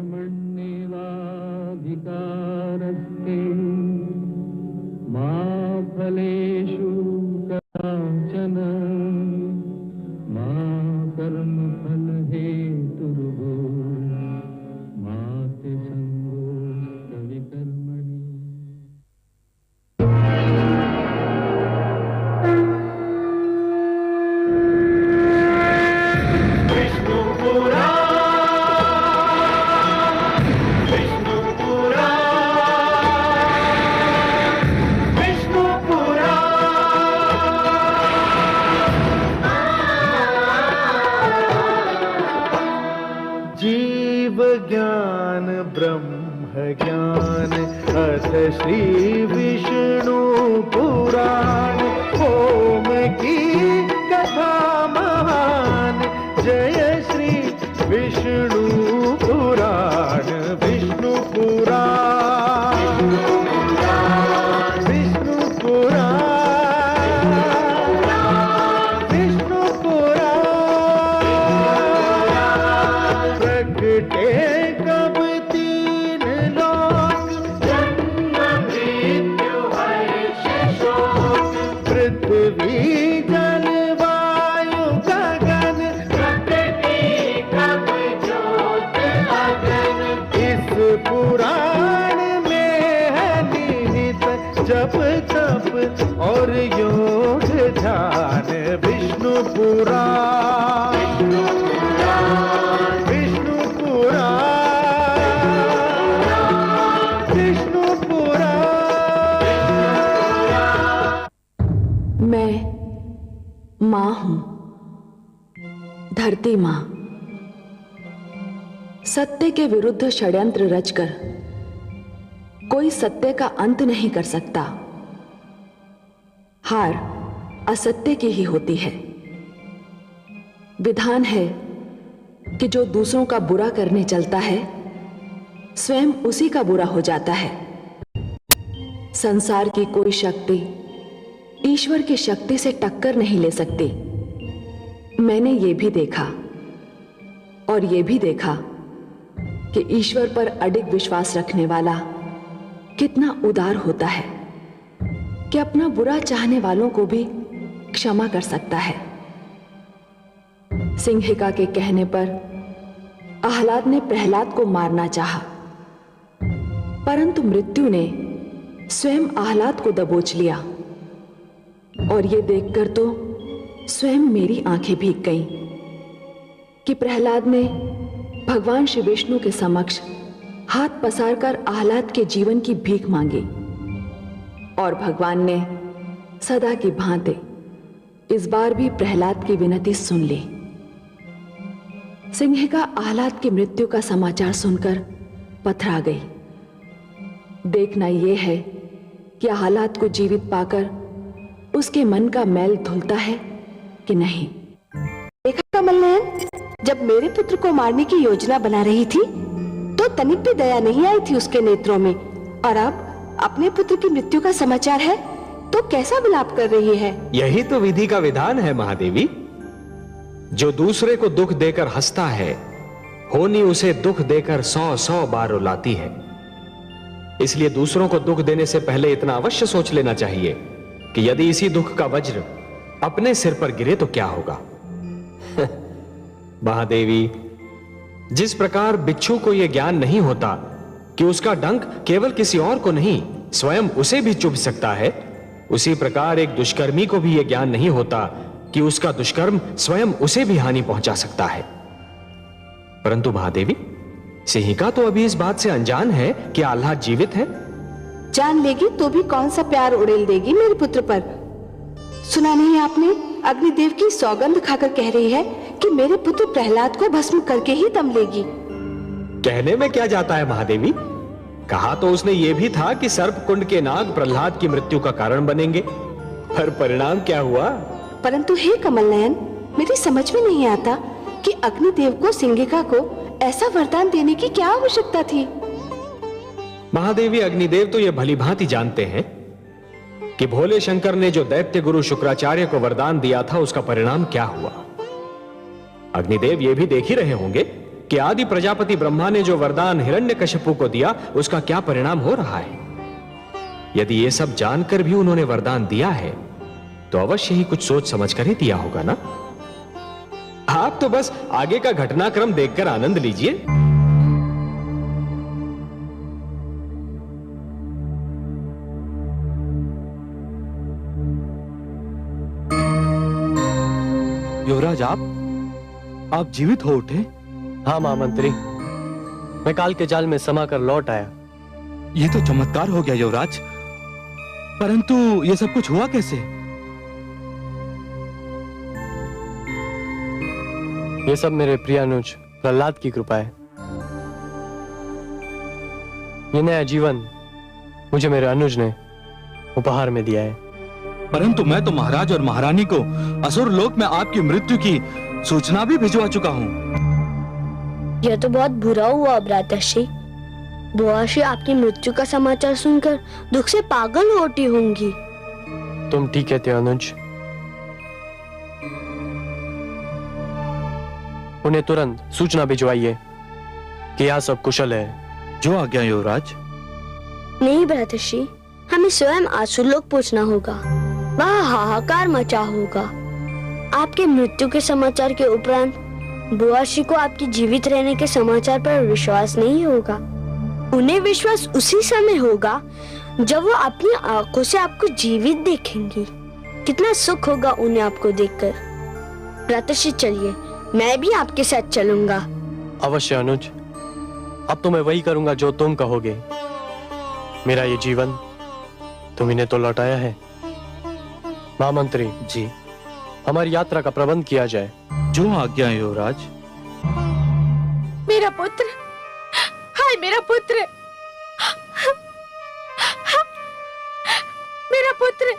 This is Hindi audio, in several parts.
कर्मण्येवाधिकारस्ते मा फलेषु कदाचन मा कर्मफलहेतुर्भूः मा ते सङ्गोऽस्त्वविकर्मणि। ज्ञान ब्रह्म ज्ञान अथ श्री विष्णु पुराण ओम की कथा महान जय श्री विष्णु पुराण विष्णु पुराण विष्णु पुराण विष्णु पुराण प्रगटे और योग ध्यान विष्णु पुराण विष्णु पुराण विष्णु पुराण। मैं मां हूं, धरती मां। सत्य के विरुद्ध षड्यंत्र रचकर कोई सत्य का अंत नहीं कर सकता। हार असत्य की ही होती है। विधान है कि जो दूसरों का बुरा करने चलता है स्वयं उसी का बुरा हो जाता है। संसार की कोई शक्ति ईश्वर की शक्ति से टक्कर नहीं ले सकती। मैंने ये भी देखा और ये भी देखा कि ईश्वर पर अडिग विश्वास रखने वाला कितना उदार होता है कि अपना बुरा चाहने वालों को भी क्षमा कर सकता है। सिंहिका के कहने पर आह्लाद ने प्रहलाद को मारना चाहा, परंतु मृत्यु ने स्वयं आह्लाद को दबोच लिया। और ये देखकर तो स्वयं मेरी आंखें भीग गईं कि प्रहलाद ने भगवान श्री विष्णु के समक्ष हाथ पसारकर आह्लाद के जीवन की भीख मांगी और भगवान ने सदा की भांति इस बार भी प्रहलाद की विनती सुन ली। सिंहिका आह्लाद की मृत्यु का समाचार सुनकर पथरा गई। देखना यह है कि आह्लाद को जीवित पाकर उसके मन का मैल धुलता है कि नहीं। देखा कमलनयन, जब मेरे पुत्र को मारने की योजना बना रही थी तो तनिक भी दया नहीं आई थी उसके नेत्रों में, और अब अपने पुत्र की मृत्यु का समाचार है तो कैसा विलाप कर रही है। यही तो विधि का विधान है महादेवी। जो दूसरे को दुख देकर हंसता है, होनी उसे दुख देकर 100 बार रुलाती है। इसलिए दूसरों को दुख देने से पहले इतना अवश्य सोच लेना चाहिए कि यदि इसी दुख का वज्र अपने सिर पर गिरे तो क्या होगा। महादेवी, जिस प्रकार बिच्छू को यह ज्ञान नहीं होता कि उसका डंक केवल किसी और को नहीं स्वयं उसे भी चुभ सकता है, उसी प्रकार एक दुष्कर्मी को भी यह ज्ञान नहीं होता कि उसका दुष्कर्म स्वयं उसे भी हानि पहुंचा सकता है। परंतु महादेवी, सिंहिका तो अभी इस बात से अनजान है कि आह्लाद जीवित है। जान लेगी तो भी कौन सा प्यार उड़ेल देगी मेरे पुत्र पर। सुना नहीं आपने, अग्निदेव की सौगंध खाकर कह रही है कि मेरे पुत्र प्रहलाद को भस्म करके ही दम लेगी। कहने में क्या जाता है महादेवी, कहा तो उसने ये भी था कि सर्प कुंड के नाग प्रहलाद की मृत्यु का कारण बनेंगे, पर परिणाम क्या हुआ। परंतु हे कमलनयन, मेरी समझ में नहीं आता कि अग्निदेव को सिंहिका को ऐसा वरदान देने की क्या आवश्यकता थी। महादेवी, अग्निदेव तो यह भलीभांति जानते हैं कि भोले शंकर ने जो दैत्य गुरु शुक्राचार्य को वरदान दिया था उसका परिणाम क्या हुआ। अग्निदेव ये भी देख ही रहे होंगे कि आदि प्रजापति ब्रह्मा ने जो वरदान हिरण्यकशिपु को दिया उसका क्या परिणाम हो रहा है। यदि ये सब जानकर भी उन्होंने वरदान दिया है तो अवश्य ही कुछ सोच समझ कर ही दिया होगा ना। आप तो बस आगे का घटनाक्रम देखकर आनंद लीजिए। युवराज, आप जीवित हो उठे? हाँ महामंत्री, मैं काल के जाल में समा कर लौट आया। ये तो चमत्कार हो गया युवराज, परंतु ये सब कुछ हुआ कैसे? ये सब मेरे प्रिय अनुज प्रहलाद की कृपा है। ये नया जीवन मुझे मेरे अनुज ने उपहार में दिया है। परंतु मैं तो महाराज और महारानी को असुर लोक में आपकी मृत्यु की सूचना भी भिजवा चुका हूँ। यह तो बहुत बुरा हुआ भ्राताश्री। बुआश्री आपकी मृत्यु का समाचार सुनकर दुख से पागल होती होंगी। तुम ठीक कहते हो अनुज। उन्हें तुरंत सूचना भिजवाइए कि यहाँ सब कुशल है। जो आज्ञा युवराज। नहीं भ्राताश्री, हमें स्वयं आसुरलोक पहुंचना होगा। वहाँ हाहाकार मचा होगा। आपके मृत्यु के समाचार के उपरांत बुआश्री को आपके जीवित रहने के समाचार पर विश्वास नहीं होगा। उन्हें विश्वास उसी समय होगा जब वो अपनी आंखों से आपको जीवित देखेंगी। कितना सुख होगा उन्हें आपको देखकर। भ्राताश्री चलिए, मैं भी आपके साथ चलूंगा। अवश्य अनुज, अब तो मैं वही करूंगा जो तुम कहोगे। मेरा ये जीवन तुम इन्हें तो लौटाया है। महामंत्री जी, हमारी यात्रा का प्रबंध किया जाए। जो आज्ञा युवराज। मेरा पुत्र, हाय मेरा पुत्र, मेरा पुत्र,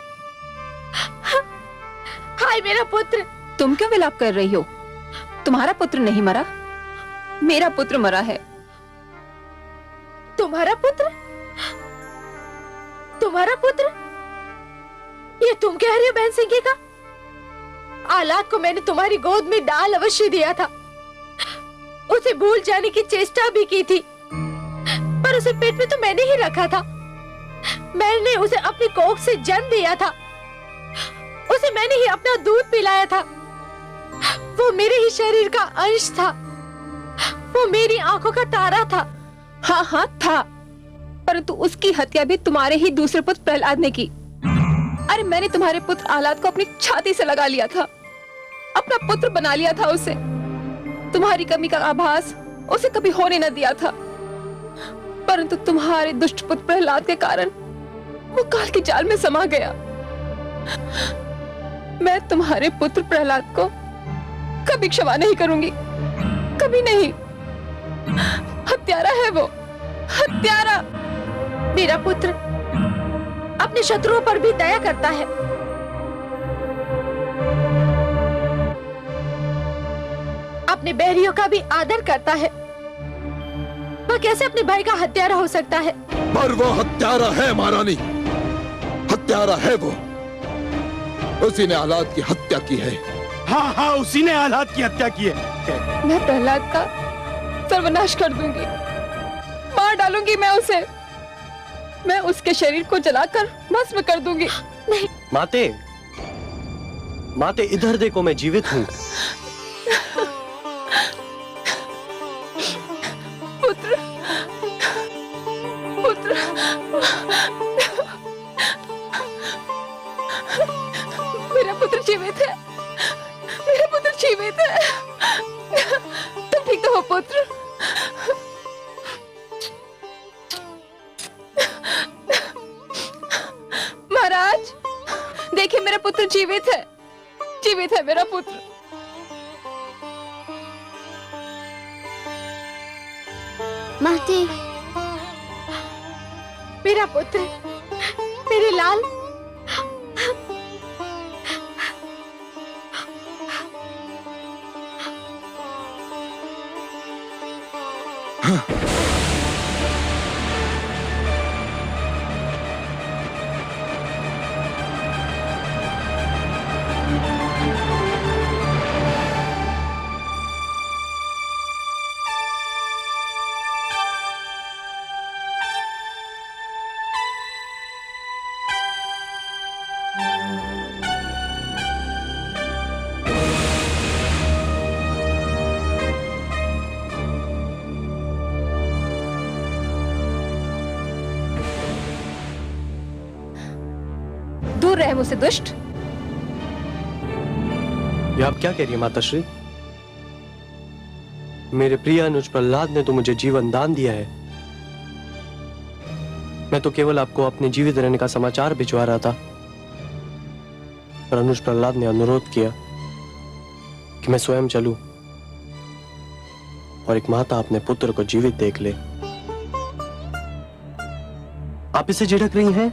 हाय मेरा पुत्र। तुम क्यों विलाप कर रही हो? तुम्हारा पुत्र नहीं मरा, मेरा पुत्र मरा है। तुम्हारा पुत्र? तुम्हारा पुत्र? ये तुम कह रहे हो बहन सिंह का? आलाद को मैंने तुम्हारी गोद में डाल अवश्य दिया था। उसे भूल जाने की चेष्टा भी की थी, पर उसे पेट में तो मैंने ही रखा था। मैंने उसे अपनी कोख से जन्म दिया था। उसे मैंने ही अपना दूध पिलाया था। वो मेरे ही शरीर का अंश था। वो मेरी आंखों का तारा था। हाँ हाँ था, परंतु उसकी हत्या भी तुम्हारे ही दूसरे पुत्र प्रहलाद ने की। अरे मैंने तुम्हारे पुत्र आह्लाद को अपनी छाती से लगा लिया था, अपना पुत्र बना लिया था उसे। तुम्हारी कमी का आभास उसे कभी होने न दिया था, परंतु तुम्हारे दुष्ट पुत्र प्रहलाद के कारण वो काल के जाल में समा गया। मैं तुम्हारे पुत्र प्रहलाद को कभी क्षमा नहीं करूंगी, कभी नहीं। हत्यारा है वो, हत्यारा। मेरा पुत्र अपने शत्रुओं पर भी दया करता है। अपने बैरियों का भी आदर करता है। वह कैसे अपने भाई का हत्यारा हो सकता है? पर वो हत्यारा है महारानी, हत्यारा है वो। उसी ने आह्लाद की हत्या की है। हाँ हाँ, उसी ने आह्लाद की हत्या की है। मैं प्रहलाद का सर्वनाश कर दूंगी, मार डालूंगी मैं उसे। मैं उसके शरीर को जलाकर भस्म कर दूंगी। नहीं माते, माते इधर देखो, मैं जीवित हूँ। पुत्र, पुत्र, मेरा पुत्र जीवित है, मेरा पुत्र जीवित है। तुम ठीक तो हो पुत्र? महाराज देखिए, मेरा पुत्र जीवित है, जीवित है मेरा पुत्र। माते, मेरा पुत्र, मेरे लाल। मुझसे दुष्ट? ये आप क्या कह रही है माताश्री? मेरे प्रिय अनुज प्रहलाद ने तो मुझे जीवन दान दिया है। मैं तो केवल आपको अपने जीवित रहने का समाचार भिजवा रहा था, पर अनुज प्रहलाद ने अनुरोध किया कि मैं स्वयं चलूं और एक माता अपने पुत्र को जीवित देख ले। आप इसे झिड़क रही हैं?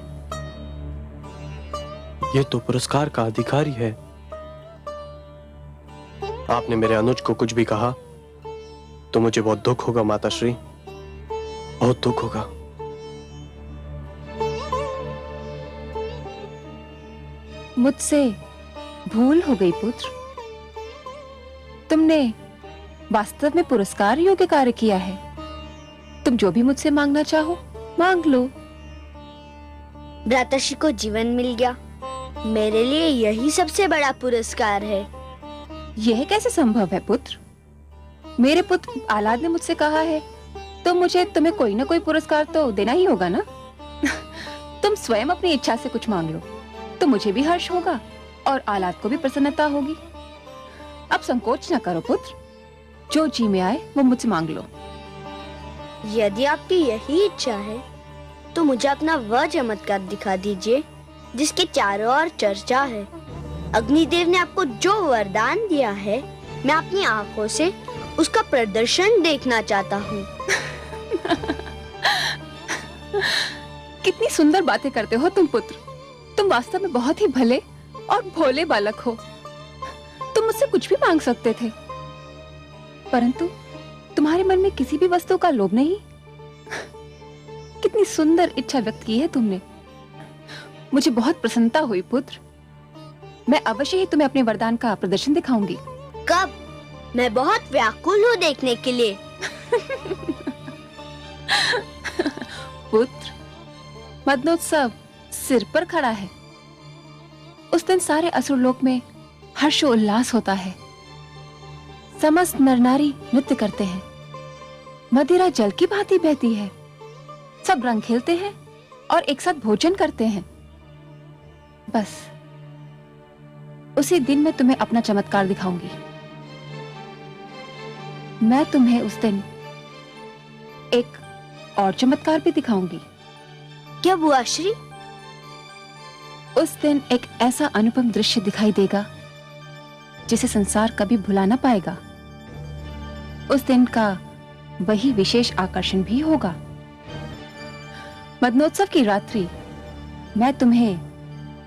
यह तो पुरस्कार का अधिकारी है। आपने मेरे अनुज को कुछ भी कहा तो मुझे बहुत दुख होगा माताश्री, बहुत दुख होगा। मुझसे भूल हो गई पुत्र। तुमने वास्तव में पुरस्कार योग्य कार्य किया है। तुम जो भी मुझसे मांगना चाहो मांग लो। भ्राताश्री को जीवन मिल गया, मेरे लिए यही सबसे बड़ा पुरस्कार है। यह कैसे संभव है पुत्र? मेरे पुत्र आह्लाद ने मुझसे कहा है तो मुझे तुम्हें कोई ना कोई पुरस्कार तो देना ही होगा ना। तुम स्वयं अपनी इच्छा से कुछ मांग लो तो मुझे भी हर्ष होगा और आह्लाद को भी प्रसन्नता होगी। अब संकोच न करो पुत्र, जो जी में आए वो मुझसे मांग लो। यदि आपकी यही इच्छा है तो मुझे अपना वह चमत्कार दिखा दीजिए जिसके चारों ओर चर्चा है। अग्निदेव ने आपको जो वरदान दिया है, मैं अपनी आंखों से उसका प्रदर्शन देखना चाहता हूँ। कितनी सुंदर बातें करते हो तुम पुत्र। तुम वास्तव में बहुत ही भले और भोले बालक हो। तुम मुझसे कुछ भी मांग सकते थे, परंतु तुम्हारे मन में किसी भी वस्तु का लोभ नहीं। कितनी सुंदर इच्छा व्यक्त की है तुमने। मुझे बहुत प्रसन्नता हुई पुत्र। मैं अवश्य ही तुम्हें अपने वरदान का प्रदर्शन दिखाऊंगी। कब? मैं बहुत व्याकुल हूँ देखने के लिए। पुत्र, मदनोत्सव सिर पर खड़ा है। उस दिन सारे असुरलोक में हर्षोल्लास होता है। समस्त नर नारी नृत्य करते हैं, मदिरा जल की भांति बहती है, सब रंग खेलते हैं और एक साथ भोजन करते हैं। बस उसी दिन मैं तुम्हें अपना चमत्कार दिखाऊंगी। मैं तुम्हें उस दिन एक और चमत्कार भी दिखाऊंगी। क्या बुआ श्री? उस दिन एक ऐसा अनुपम दृश्य दिखाई देगा जिसे संसार कभी भुला ना पाएगा। उस दिन का वही विशेष आकर्षण भी होगा। मदनोत्सव की रात्रि मैं तुम्हें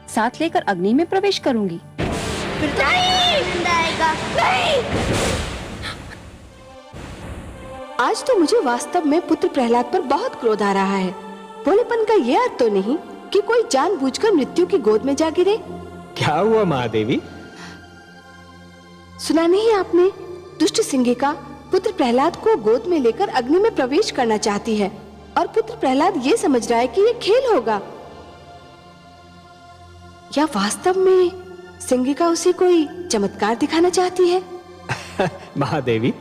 साथ लेकर अग्नि में प्रवेश करूंगी। आज तो मुझे वास्तव में पुत्र प्रहलाद पर बहुत क्रोध आ रहा है। भोलेपन का यह अर्थ तो नहीं कि कोई जानबूझकर मृत्यु की गोद में जा गिरे। क्या हुआ महादेवी? सुना नहीं आपने? दुष्ट सिंहिका पुत्र प्रहलाद को गोद में लेकर अग्नि में प्रवेश करना चाहती है और पुत्र प्रहलाद ये समझ रहा है कि ये खेल होगा। या वास्तव में सिंहिका उसे कोई चमत्कार दिखाना चाहती है? महादेवी,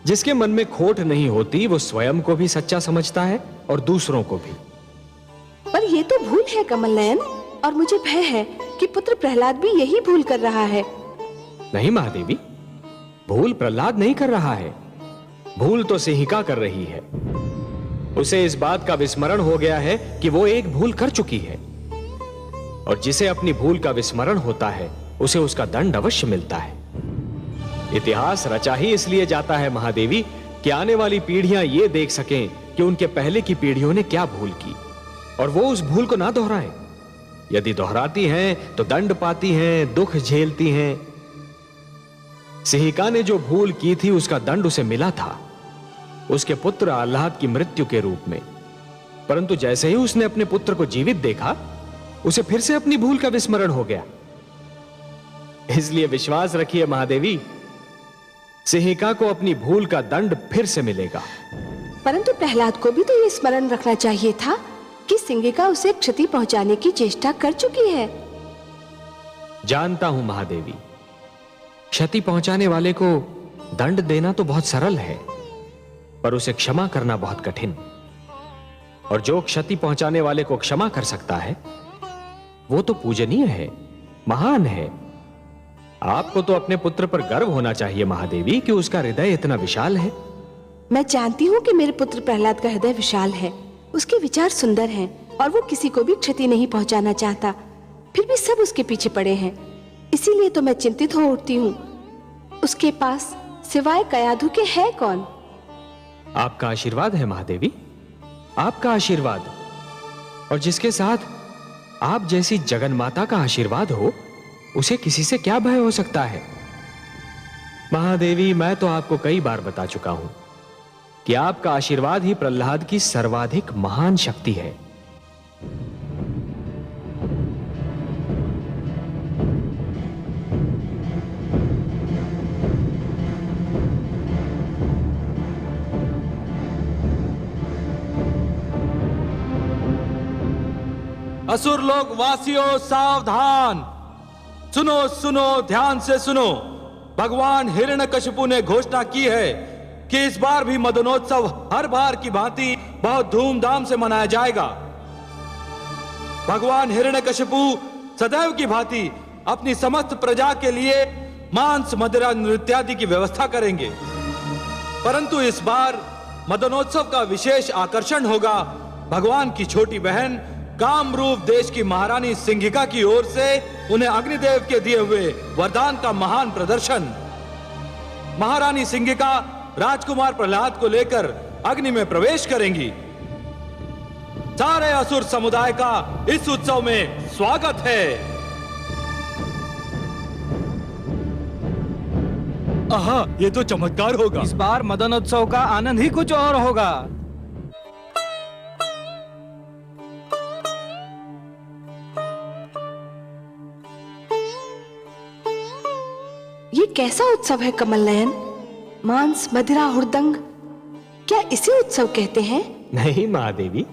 जिसके मन में खोट नहीं होती वो स्वयं को भी सच्चा समझता है और दूसरों को भी। पर ये तो भूल है कमल नयन, और मुझे भय है कि पुत्र प्रहलाद भी यही भूल कर रहा है। नहीं महादेवी, भूल प्रहलाद नहीं कर रहा है, भूल तो सिंहिका कर रही है। उसे इस बात का विस्मरण हो गया है कि वो एक भूल कर चुकी है, और जिसे अपनी भूल का विस्मरण होता है उसे उसका दंड अवश्य मिलता है। इतिहास रचा ही इसलिए जाता है महादेवी कि आने वाली पीढ़ियां ये देख सकें कि उनके पहले की पीढ़ियों ने क्या भूल की और वो उस भूल को ना दोहराएं। यदि दोहराती हैं तो दंड पाती हैं, दुख झेलती हैं। सिंहिका ने जो भूल की थी उसका दंड उसे मिला था, उसके पुत्र आह्लाद की मृत्यु के रूप में। परंतु जैसे ही उसने अपने पुत्र को जीवित देखा, उसे फिर से अपनी भूल का विस्मरण हो गया। इसलिए विश्वास रखिए महादेवी, सिंहिका को अपनी भूल का दंड फिर से मिलेगा। परंतु प्रहलाद को भी तो ये स्मरण रखना चाहिए था कि सिंहिका उसे क्षति पहुंचाने की चेष्टा कर चुकी है। जानता हूं महादेवी, क्षति पहुंचाने वाले को दंड देना तो बहुत सरल है, पर उसे क्षमा करना बहुत कठिन। और जो क्षति पहुंचाने वाले को क्षमा कर सकता है वो तो पूजनीय है, महान है। आपको तो अपने पुत्र पर गर्व होना चाहिए महादेवी कि उसका हृदय इतना विशाल है। मैं जानती हूँ कि मेरे पुत्र प्रहलाद का हृदय विशाल है, उसके विचार सुंदर हैं और वो किसी को भी क्षति नहीं पहुंचाना चाहता। फिर भी सब उसके पीछे पड़े हैं, इसीलिए तो मैं चिंतित हो उठती हूँ। उसके पास सिवाय कयाधु के है कौन? आपका आशीर्वाद है महादेवी, आपका आशीर्वाद। और जिसके साथ आप जैसी जगन माता का आशीर्वाद हो, उसे किसी से क्या भय हो सकता है। महादेवी, मैं तो आपको कई बार बता चुका हूं कि आपका आशीर्वाद ही प्रहलाद की सर्वाधिक महान शक्ति है। असुर लोग वासियों सावधान, सुनो सुनो, ध्यान से सुनो। भगवान हिरण्यकशिपु ने घोषणा की है कि इस बार भी मदनोत्सव हर बार की भांति बहुत धूमधाम से मनाया जाएगा। भगवान हिरण्यकशिपु सदैव की भांति अपनी समस्त प्रजा के लिए मांस, मदिरा, नृत्यादि की व्यवस्था करेंगे, परंतु इस बार मदनोत्सव का विशेष आकर्षण होगा भगवान की छोटी बहन कामरूप देश की महारानी सिंघिका की ओर से उन्हें अग्निदेव के दिए हुए वरदान का महान प्रदर्शन। महारानी सिंघिका राजकुमार प्रहलाद को लेकर अग्नि में प्रवेश करेंगी। सारे असुर समुदाय का इस उत्सव में स्वागत है। आहा, ये तो चमत्कार होगा। इस बार मदनोत्सव का आनंद ही कुछ और होगा। ये कैसा उत्सव है कमल नयन? मांस, मदिरा, हुड़दंग, क्या इसे उत्सव कहते हैं? नहीं महादेवी,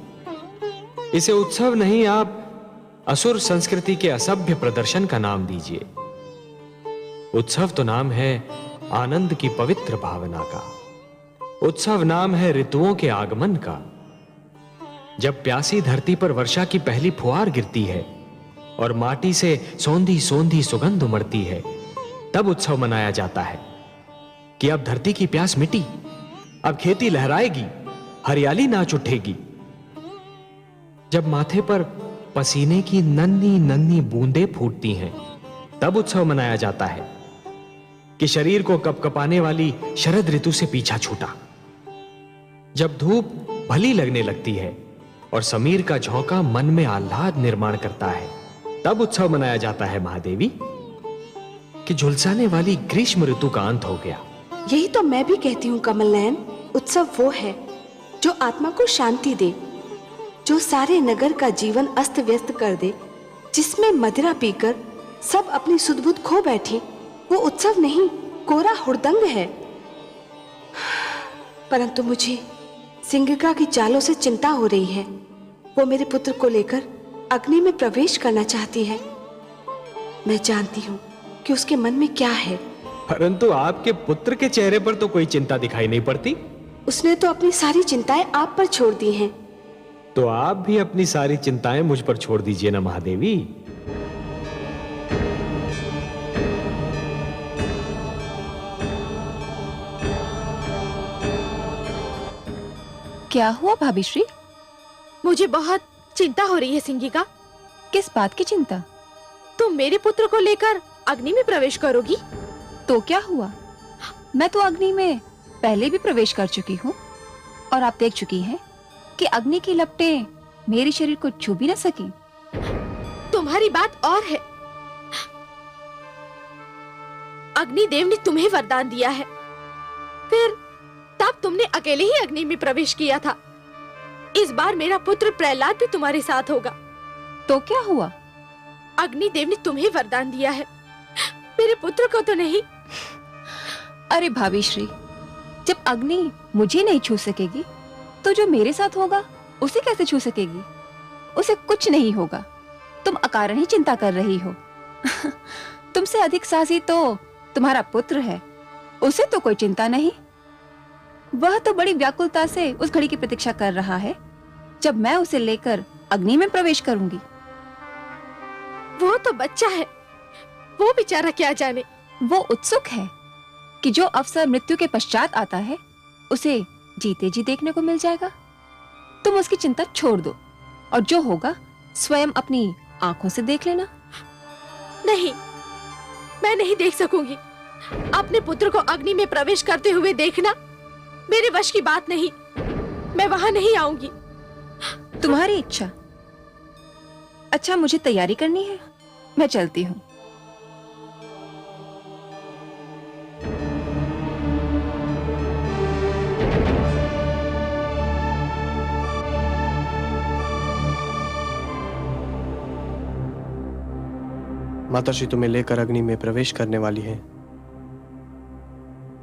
इसे उत्सव नहीं, आप असुर संस्कृति के असभ्य प्रदर्शन का नाम दीजिए। उत्सव तो नाम है आनंद की पवित्र भावना का। उत्सव नाम है ऋतुओं के आगमन का। जब प्यासी धरती पर वर्षा की पहली फुहार गिरती है और माटी से सौंधी सौंधी सुगंध उमड़ती है, तब उत्सव मनाया जाता है कि अब धरती की प्यास मिटी, अब खेती लहराएगी, हरियाली नाच उठेगी। जब माथे पर पसीने की नन्ही नन्ही बूंदें फूटती हैं, तब उत्सव मनाया जाता है कि शरीर को कपकपाने वाली शरद ऋतु से पीछा छूटा। जब धूप भली लगने लगती है और समीर का झोंका मन में आह्लाद निर्माण करता है, तब उत्सव मनाया जाता है महादेवी कि झुलसाने वाली ग्रीष्म ऋतु का अंत हो गया। यही तो मैं भी कहती हूँ कमल नयन, उत्सव वो है जो आत्मा को शांति दे, जो सारे नगर का जीवन अस्त व्यस्त कर दे, जिसमें मदिरा पीकर सब अपनी सुध-बुध खो बैठे। वो उत्सव नहीं, कोरा हुड़दंग है। परंतु मुझे सिंघिका की चालों से चिंता हो रही है। वो मेरे पुत्र को लेकर अग्नि में प्रवेश करना चाहती है। मैं जानती हूँ कि उसके मन में क्या है, परंतु आपके पुत्र के चेहरे पर तो कोई चिंता दिखाई नहीं पड़ती। उसने तो अपनी सारी चिंताएं आप पर छोड़ दी हैं। तो आप भी अपनी सारी चिंताएं मुझ पर छोड़ दीजिए ना महादेवी। क्या हुआ भाभी श्री? मुझे बहुत चिंता हो रही है सिंघिका। किस बात की चिंता? तुम मेरे पुत्र को लेकर अग्नि में प्रवेश करोगी? तो क्या हुआ, मैं तो अग्नि में पहले भी प्रवेश कर चुकी हूँ और आप देख चुकी हैं कि अग्नि की लपटें मेरे शरीर को छू भी न सकी। तुम्हारी बात और है। अग्निदेव ने तुम्हें वरदान दिया है, फिर तब तुमने अकेले ही अग्नि में प्रवेश किया था। इस बार मेरा पुत्र प्रहलाद भी तुम्हारे साथ होगा। तो क्या हुआ? अग्निदेव ने तुम्हें वरदान दिया है, मेरे पुत्र को तो नहीं। अरे भाभी श्री, जब अग्नि मुझे नहीं छू सकेगी तो जो मेरे साथ होगा उसे कैसे छू सकेगी? उसे कुछ नहीं होगा। तुम अकारण ही चिंता कर रही हो। तुमसे अधिक साहसी तो तुम्हारा पुत्र है, उसे तो कोई चिंता नहीं। वह तो बड़ी व्याकुलता से उस घड़ी की प्रतीक्षा कर रहा है जब मैं उसे लेकर अग्नि में प्रवेश करूंगी। वो तो बच्चा है, वो बेचारा क्या जाने। वो उत्सुक है कि जो अवसर मृत्यु के पश्चात आता है उसे जीते जी देखने को मिल जाएगा। तुम उसकी चिंता छोड़ दो और जो होगा स्वयं अपनी आंखों से देख लेना। नहीं, मैं नहीं देख सकूंगी। अपने पुत्र को अग्नि में प्रवेश करते हुए देखना मेरे वश की बात नहीं। मैं वहां नहीं आऊंगी। तुम्हारी इच्छा। अच्छा, मुझे तैयारी करनी है, मैं चलती हूँ। माताश्री तुम्हें लेकर अग्नि में प्रवेश करने वाली है।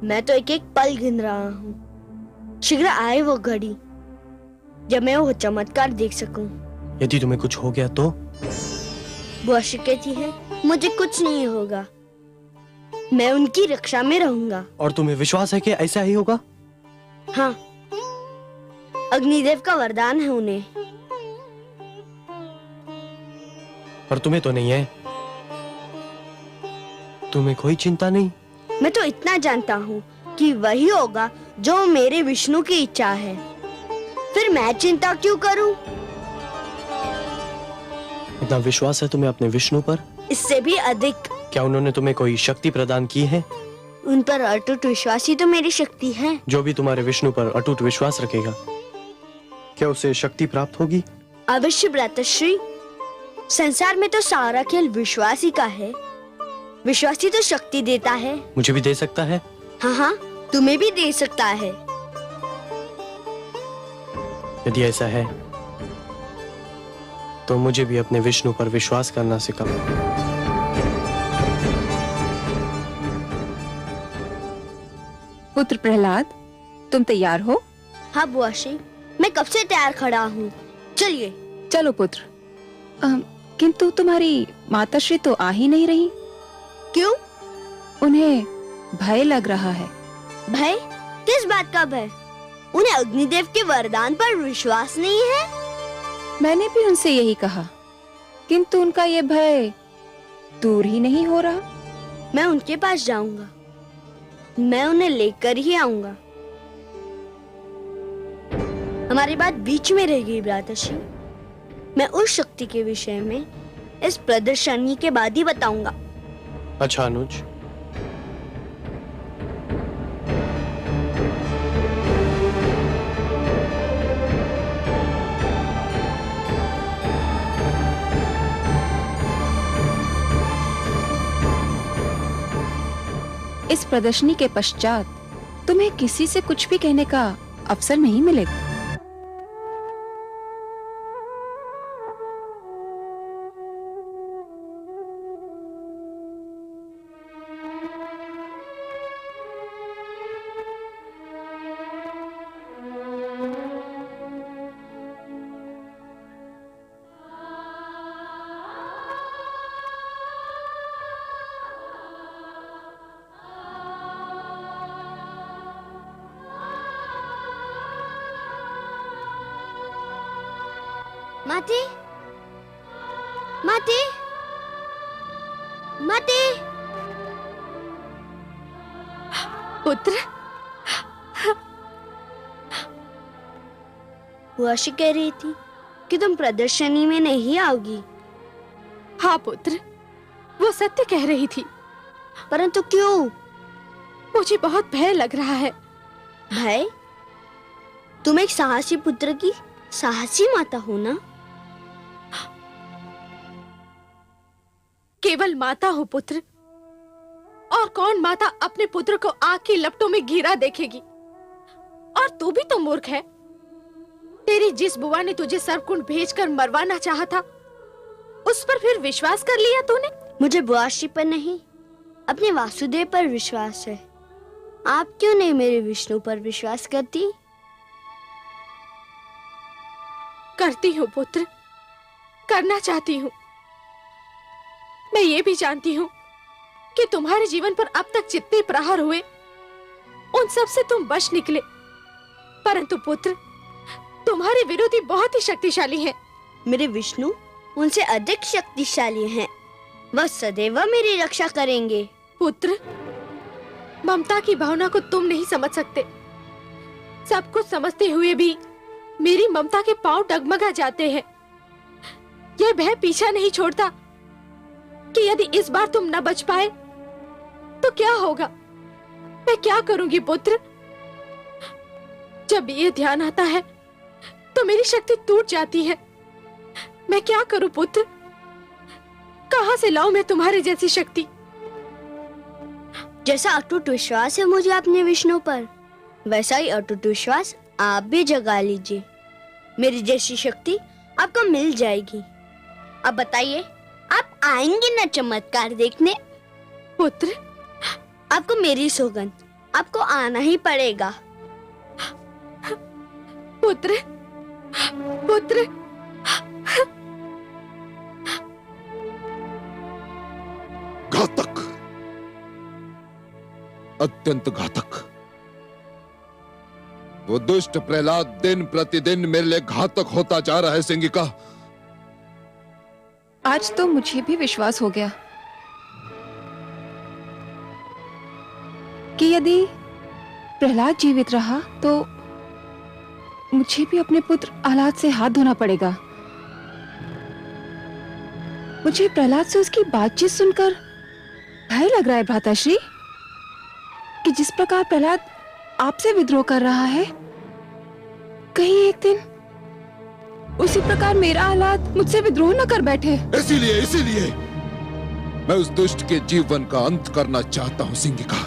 मैं तो एक एक पल गिन रहा हूँ। शीघ्र आए वो घड़ी जब मैं वो चमत्कार देख सकूं। यदि तुम्हें कुछ हो गया तो? बुआ कहती है मुझे कुछ नहीं होगा, मैं उनकी रक्षा में रहूंगा। और तुम्हें विश्वास है कि ऐसा ही होगा? हाँ, अग्निदेव का वरदान है उन्हें। पर तुम्हें तो नहीं है। तुम्हें कोई चिंता नहीं? मैं तो इतना जानता हूँ कि वही होगा जो मेरे विष्णु की इच्छा है, फिर मैं चिंता क्यों करूं? इतना विश्वास है तुम्हें अपने विष्णु पर? इससे भी अधिक। क्या उन्होंने तुम्हें कोई शक्ति प्रदान की है? उन पर अटूट विश्वास ही तो मेरी शक्ति है। जो भी तुम्हारे विष्णु पर अटूट विश्वास रखेगा, क्या उसे शक्ति प्राप्त होगी? अवश्य भ्रातृश्री, संसार में तो सारा खेल विश्वास ही का है। विश्वास ही तो शक्ति देता है। मुझे भी दे सकता है? हाँ हाँ, तुम्हें भी दे सकता है। यदि ऐसा है तो मुझे भी अपने विष्णु पर विश्वास करना सिखाओ। पुत्र प्रहलाद, तुम तैयार हो? हाँ बुआ श्री, मैं कब से तैयार खड़ा हूँ। चलिए। चलो पुत्र। किंतु तुम्हारी माताश्री तो आ ही नहीं रही। क्यों? उन्हें भय लग रहा है। भय? किस बात का भय? उन्हें अग्निदेव के वरदान पर विश्वास नहीं है? मैंने भी उनसे यही कहा, किंतु उनका ये भय दूर ही नहीं हो रहा। मैं उनके पास जाऊंगा, मैं उन्हें लेकर ही आऊंगा। हमारी बात बीच में रह गई भ्रातृश्री। मैं उस शक्ति के विषय में इस प्रदर्शनी के बाद ही बताऊंगा। अच्छा अनुज, इस प्रदर्शनी के पश्चात तुम्हें किसी से कुछ भी कहने का अवसर नहीं मिलेगा। माते, माते, माते। पुत्र, बुआशी कह रही थी कि तुम प्रदर्शनी में नहीं आओगी। हाँ पुत्र, वो सत्य कह रही थी। परंतु क्यों? मुझे बहुत भय लग रहा है। भय? तुम एक साहसी पुत्र की साहसी माता हो ना? केवल माता हो पुत्र, और कौन माता अपने पुत्र को आग की लपटों में घिरा देखेगी? और तू भी तो मूर्ख है। तेरी जिस बुआ ने तुझे सर्पकुंड भेजकर मरवाना चाहा था, उस पर फिर विश्वास कर लिया तूने? मुझे बुआश्री पर नहीं, अपने वासुदेव पर विश्वास है। आप क्यों नहीं मेरे विष्णु पर विश्वास करती? करती हूँ पुत्र, करना चाहती हूँ। मैं ये भी जानती हूँ कि तुम्हारे जीवन पर अब तक जितने प्रहार हुए, उन सब से तुम बच निकले। परंतु पुत्र, तुम्हारे विरोधी बहुत ही शक्तिशाली हैं। मेरे विष्णु उनसे अधिक शक्तिशाली हैं। वह सदैव मेरी रक्षा करेंगे। पुत्र, ममता की भावना को तुम नहीं समझ सकते। सब कुछ समझते हुए भी मेरी ममता के पांव डगमगा जाते हैं। यह भय पीछा नहीं छोड़ता कि यदि इस बार तुम न बच पाए तो क्या होगा। मैं क्या करूंगी पुत्र? जब ये ध्यान आता है तो मेरी शक्ति टूट जाती है। मैं क्या करूं पुत्र? कहां से लाऊं मैं तुम्हारे जैसी शक्ति? जैसा अटूट विश्वास है मुझे अपने विष्णु पर, वैसा ही अटूट विश्वास आप भी जगा लीजिए। मेरी जैसी शक्ति आपको मिल जाएगी। अब बताइए, आप आएंगे ना चमत्कार देखने? पुत्र, आपको मेरी सौगंध, आपको आना ही पड़ेगा। पुत्र, पुत्र, घातक, अत्यंत घातक। वो दुष्ट प्रहलाद दिन प्रतिदिन मेरे लिए घातक होता जा रहा है सिंगिका। आज तो मुझे भी विश्वास हो गया कि यदि प्रहलाद जीवित रहा तो मुझे भी अपने पुत्र आह्लाद से हाथ धोना पड़ेगा। मुझे प्रहलाद से उसकी बातचीत सुनकर भय लग रहा है भ्राताश्री, कि जिस प्रकार प्रहलाद आपसे विद्रोह कर रहा है, कहीं एक दिन उसी प्रकार मेरा आह्लाद मुझसे विद्रोह न कर बैठे। इसीलिए मैं उस दुष्ट के जीवन का अंत करना चाहता हूं सिंगिका,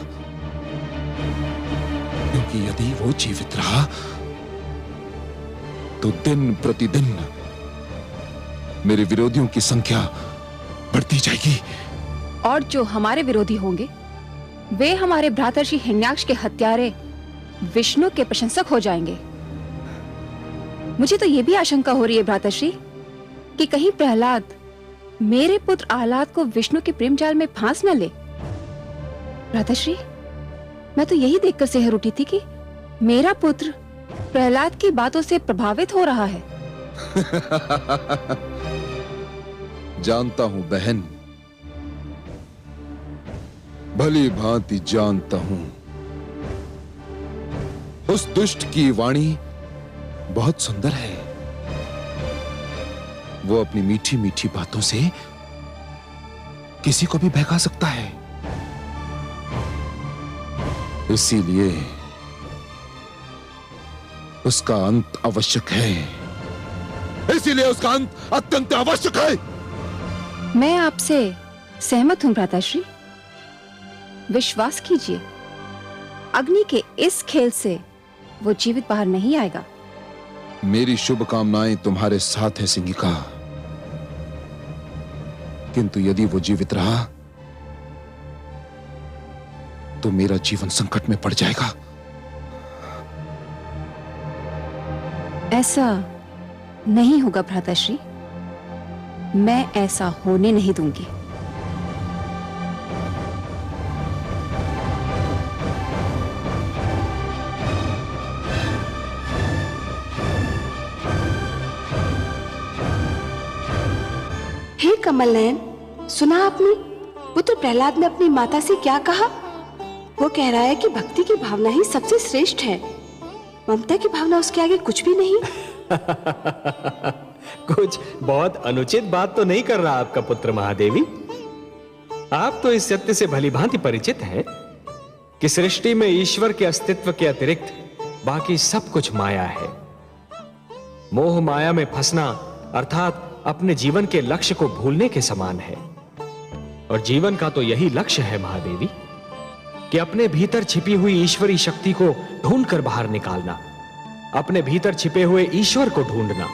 क्योंकि यदि वो जीवित रहा तो दिन प्रतिदिन मेरे विरोधियों की संख्या बढ़ती जाएगी। और जो हमारे विरोधी होंगे वे हमारे भ्रातर्षि हिरण्याक्ष के हत्यारे विष्णु के प्रशंसक हो जाएंगे। मुझे तो यह भी आशंका हो रही है भ्रातर्षि कि कहीं प्रहलाद मेरे पुत्र आह्लाद को विष्णु के प्रेम जाल में फांस न ले। भ्रातर्षि, मैं तो यही देखकर सेहर उठी थी कि मेरा पुत्र प्रहलाद की बातों से प्रभावित हो रहा है। जानता हूं बहन, भली भांति जानता हूं। उस दुष्ट की वाणी बहुत सुंदर है। वो अपनी मीठी मीठी बातों से किसी को भी बहका सकता है। इसीलिए उसका अंत आवश्यक है। इसीलिए उसका अंत अत्यंत आवश्यक है। मैं आपसे सहमत हूं भ्राताश्री। विश्वास कीजिए, अग्नि के इस खेल से वो जीवित बाहर नहीं आएगा। मेरी शुभकामनाएं तुम्हारे साथ है सिंगिका, किंतु यदि वो जीवित रहा तो मेरा जीवन संकट में पड़ जाएगा। ऐसा नहीं होगा भ्राताश्री, मैं ऐसा होने नहीं दूंगी। हे कमल नयन, सुना आपने पुत्र प्रहलाद ने अपनी माता से क्या कहा? वो कह रहा है कि भक्ति की भावना ही सबसे श्रेष्ठ है, ममता की भावना उसके आगे कुछ भी नहीं। कुछ बहुत अनुचित बात तो नहीं कर रहा आपका पुत्र महादेवी। आप तो इस सत्य से भलीभांति परिचित हैं कि सृष्टि में ईश्वर के अस्तित्व के अतिरिक्त बाकी सब कुछ माया है। मोह माया में फंसना अर्थात अपने जीवन के लक्ष्य को भूलने के समान है। और जीवन का तो यही लक्ष्य है महादेवी, कि अपने भीतर छिपी हुई ईश्वरी शक्ति को ढूंढकर बाहर निकालना, अपने भीतर छिपे हुए ईश्वर को ढूंढना।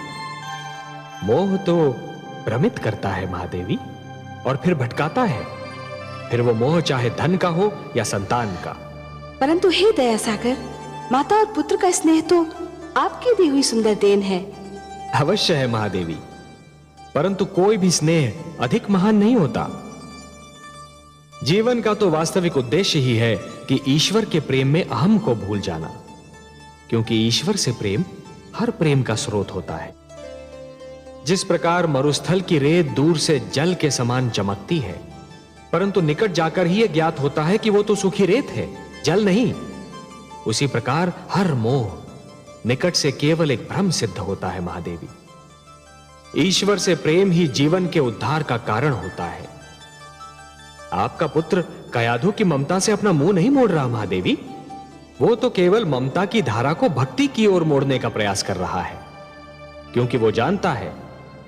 मोह तो भ्रमित करता है महादेवी और फिर भटकाता है। फिर वो मोह चाहे धन का हो या संतान का। परंतु हे दया सागर, माता और पुत्र का स्नेह तो आपकी दी हुई सुंदर देन है। अवश्य है महादेवी, परंतु कोई भी स्नेह अधिक महान नहीं होता। जीवन का तो वास्तविक उद्देश्य ही है कि ईश्वर के प्रेम में अहम को भूल जाना, क्योंकि ईश्वर से प्रेम हर प्रेम का स्रोत होता है। जिस प्रकार मरुस्थल की रेत दूर से जल के समान चमकती है, परंतु निकट जाकर ही यह ज्ञात होता है कि वो तो सूखी रेत है, जल नहीं, उसी प्रकार हर मोह निकट से केवल एक भ्रम सिद्ध होता है। महादेवी, ईश्वर से प्रेम ही जीवन के उद्धार का कारण होता है। आपका पुत्र कयाधु की ममता से अपना मुंह नहीं मोड़ रहा महादेवी, वो तो केवल ममता की धारा को भक्ति की ओर मोड़ने का प्रयास कर रहा है, क्योंकि वो जानता है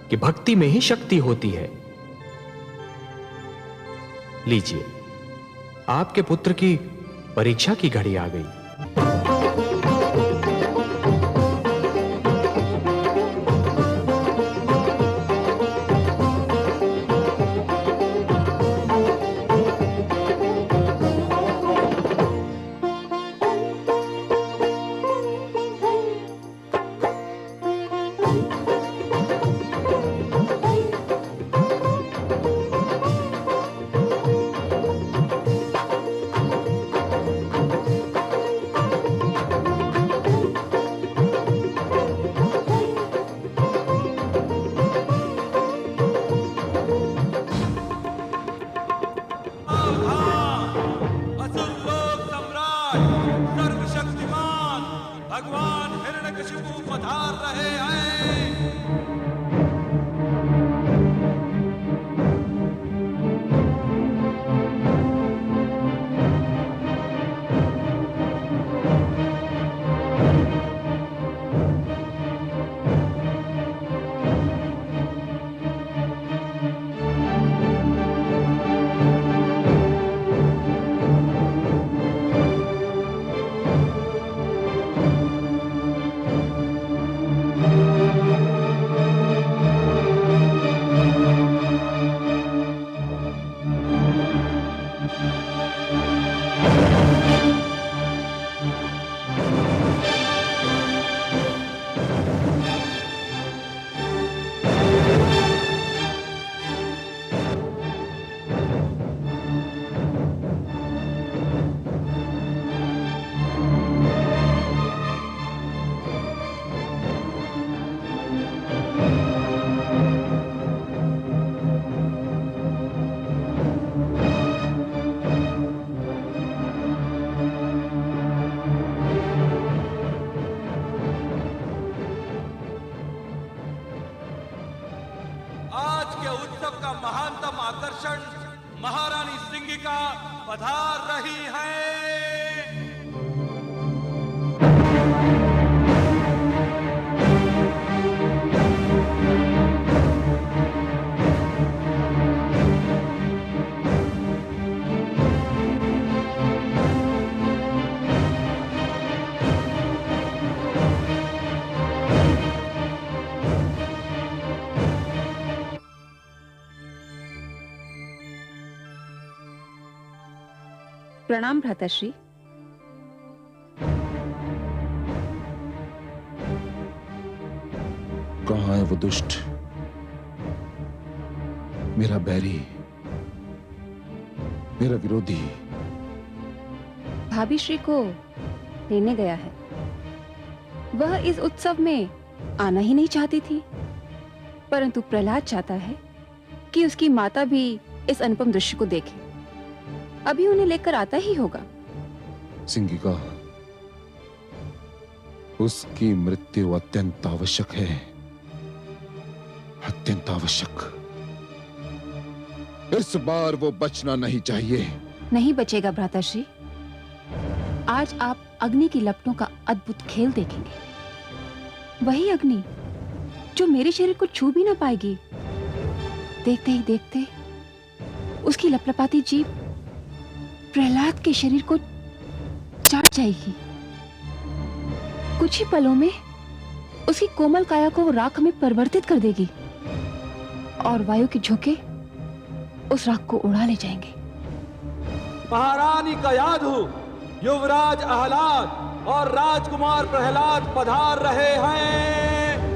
कि भक्ति में ही शक्ति होती है। लीजिए, आपके पुत्र की परीक्षा की घड़ी आ गई। महारानी सिंगिका पधार रही है। प्रणाम भ्राताश्री। कहाँ है वो दुष्ट, मेरा बैरी, मेरा विरोधी? भाभी श्री को लेने गया है। वह इस उत्सव में आना ही नहीं चाहती थी, परंतु प्रहलाद चाहता है कि उसकी माता भी इस अनुपम दृश्य को देखे। अभी उन्हें लेकर आता ही होगा। सिंगिका, उसकी मृत्यु अत्यंत आवश्यक है, अत्यंत आवश्यक। इस बार वो बचना नहीं चाहिए। नहीं बचेगा भ्राताश्री। आज आप अग्नि की लपटों का अद्भुत खेल देखेंगे। वही अग्नि जो मेरे शरीर को छू भी ना पाएगी। देखते ही देखते उसकी लपलपाती जीभ प्रहलाद के शरीर को चाट जाएगी। कुछ ही पलों में उसकी कोमल काया को राख में परिवर्तित कर देगी और वायु के झोंके उस राख को उड़ा ले जाएंगे। महारानी कयाधु, युवराज आह्लाद और राजकुमार प्रहलाद पधार रहे हैं।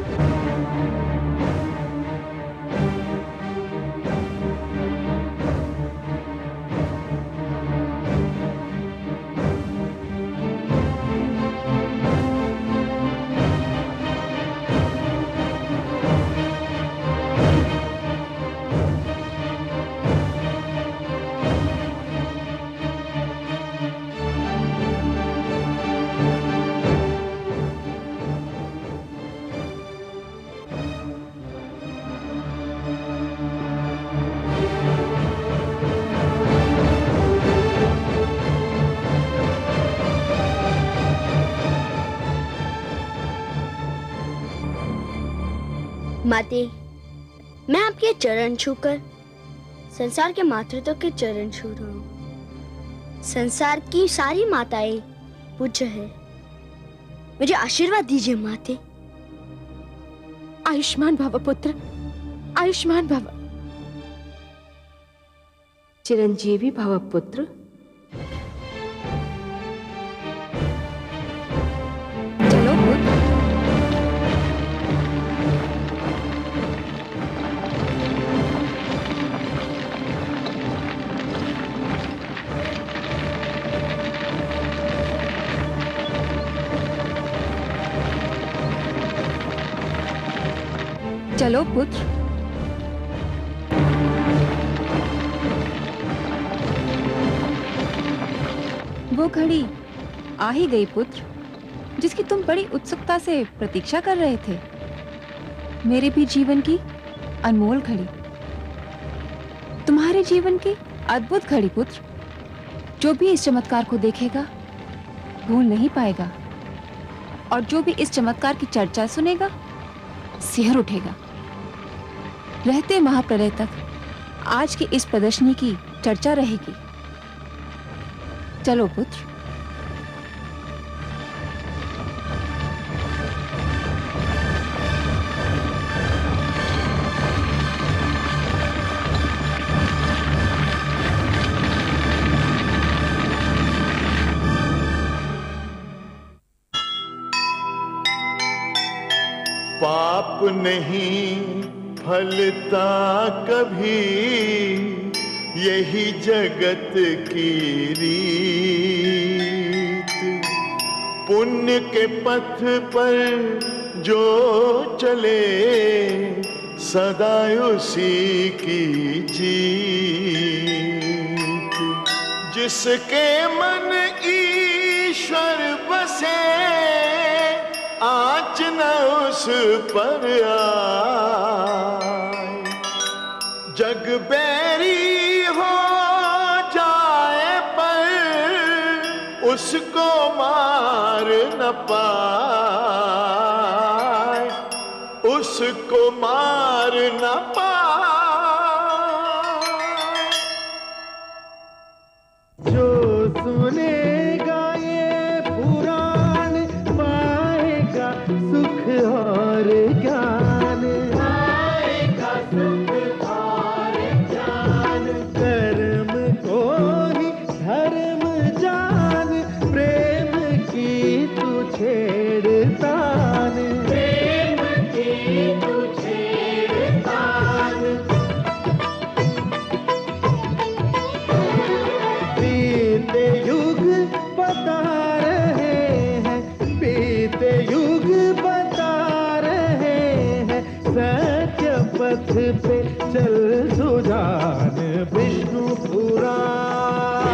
माते, मैं आपके चरण छूकर संसार के मातृत्व के चरण छू रहा हूँ। संसार की सारी माताएं पूज्य है, मुझे आशीर्वाद दीजिए माते। आयुष्मान भव पुत्र, आयुष्मान भव। चिरंजीवी भव पुत्र। चलो पुत्र। चलो पुत्र। वो घड़ी आ ही गई पुत्र, जिसकी तुम बड़ी उत्सुकता से प्रतीक्षा कर रहे थे। मेरे भी जीवन की अनमोल घड़ी, तुम्हारे जीवन की अद्भुत घड़ी पुत्र। जो भी इस चमत्कार को देखेगा भूल नहीं पाएगा, और जो भी इस चमत्कार की चर्चा सुनेगा सिहर उठेगा। रहते महाप्रलय तक आज की इस प्रदर्शनी की चर्चा रहेगी। चलो पुत्र। पाप नहीं फलता कभी, यही जगत की रीत। पुण्य के पथ पर जो चले, सदा उसी की जीत। जिसके मन ईश्वर बसे, आँच न उस पर आए। जग बैरी हो जाए पर उसको मार न पाए, उसको मार न पाए। जो सुनेगा ये पुराण पाएगा सुख और ज्ञान, पाएगा सुख और ज्ञान। कर्म को ही धर्म जान, प्रेम की तू छेड़तान, प्रेम की तू छेड़तान। बीते युग बता रहे हैं, बीते युग बता रहे हैं, सत्य पथ पे चल सुजान। विष्णु पुराण,